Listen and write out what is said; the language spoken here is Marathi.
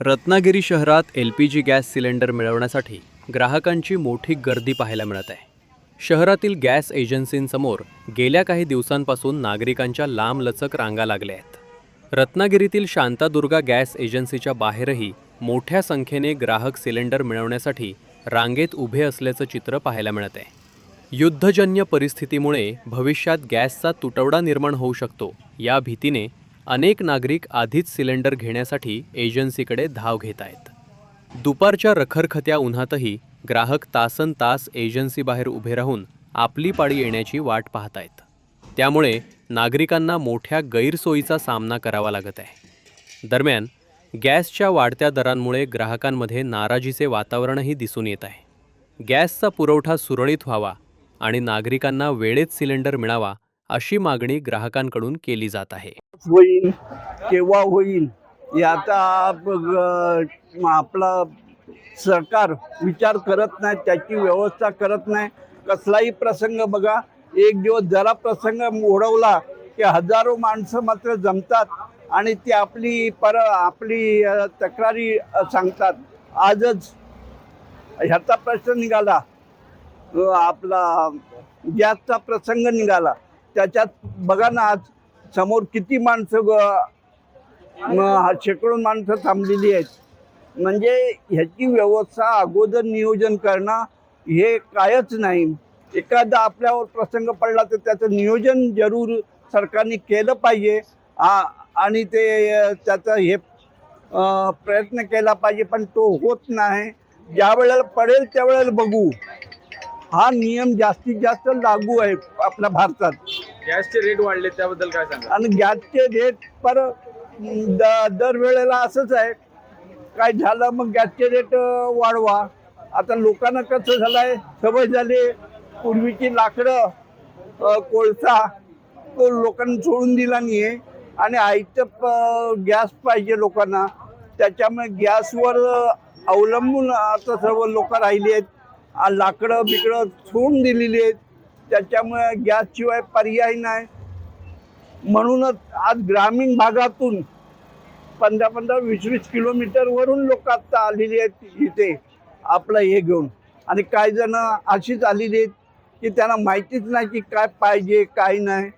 रत्नागिरी शहरात LPG गॅस सिलेंडर मिळवण्यासाठी ग्राहकांची मोठी गर्दी पाहायला मिळत आहे. शहरातील गॅस एजन्सींसमोर गेल्या काही दिवसांपासून नागरिकांच्या लांबलचक रांगा लागल्या आहेत. रत्नागिरीतील शांतादुर्गा गॅस एजन्सीच्या बाहेरही मोठ्या संख्येने ग्राहक सिलेंडर मिळवण्यासाठी रांगेत उभे असल्याचं चित्र पाहायला मिळत आहे. युद्धजन्य परिस्थितीमुळे भविष्यात गॅसचा तुटवडा निर्माण होऊ शकतो या भीतीने अनेक नागरिक आधीच सिलेंडर घेण्यासाठी एजन्सीकडे धाव घेत आहेत. दुपारच्या रखरखत्या उन्हातही ग्राहक तासनतास एजन्सीबाहेर उभे राहून आपली पाळी येण्याची वाट पाहत आहेत. त्यामुळे नागरिकांना मोठ्या गैरसोयीचा सामना करावा लागत आहे. दरम्यान गॅसच्या वाढत्या दरांमुळे ग्राहकांमध्ये नाराजीचे वातावरणही दिसून येत आहे. गॅसचा पुरवठा सुरळीत व्हावा आणि नागरिकांना वेळेत सिलेंडर मिळावा अशी मागणी ग्राहकांकडून केली जात आहे. होईल केव्हा होईल हे आता आपला सरकार विचार करत नाही, त्याची व्यवस्था करत नाही. कसलाही प्रसंग बघा, एक दिवस जरा प्रसंग ओढवला की हजारो माणसं मात्र जमतात आणि ती आपली तक्रारी सांगतात. आजच ह्याचा प्रश्न निघाला, आपला गॅसचा प्रसंग निघाला. त्याच्यात बघा ना, आज समोर किती माणसं शेकडो माणसं थांबलेली आहेत. म्हणजे ह्याची व्यवस्था अगोदर नियोजन करणं हे कायच नाही. एखादा आपल्यावर प्रसंग पडला तर त्याचं नियोजन जरूर सरकारने केलं पाहिजे आणि ते त्याचा हे प्रयत्न केला पाहिजे, पण तो होत नाही. ज्या वेळेला पडेल त्यावेळेला बघू. हा नियम जास्तीत जास्त लागू आहे आपल्या भारतात. गॅसचे रेट वाढले त्याबद्दल काय सांगा? आणि गॅसचे रेट पर दरवेळेला असंच आहे. काय झालं मग गॅसचे रेट वाढवा. आता लोकांना कसं झालं आहे, सवय झाली. पूर्वीची लाकडं, कोळसा तो लोकांना सोडून दिला नाही आहे आणि आयतं गॅस पाहिजे लोकांना. त्याच्यामुळे गॅसवर अवलंबून आता सर्व लोक राहिली आहेत. लाकडं बिकडं सोडून दिलेली आहेत. त्याच्यामुळे गॅसशिवाय पर्याय नाही. म्हणूनच आज ग्रामीण भागातून 15-15, 20-20 किलोमीटरवरून लोक आता आलेली आहेत इथे आपलं हे घेऊन. आणि काही जण अशीच आलेली आहेत की त्यांना माहितीच नाही की काय पाहिजे काय नाही.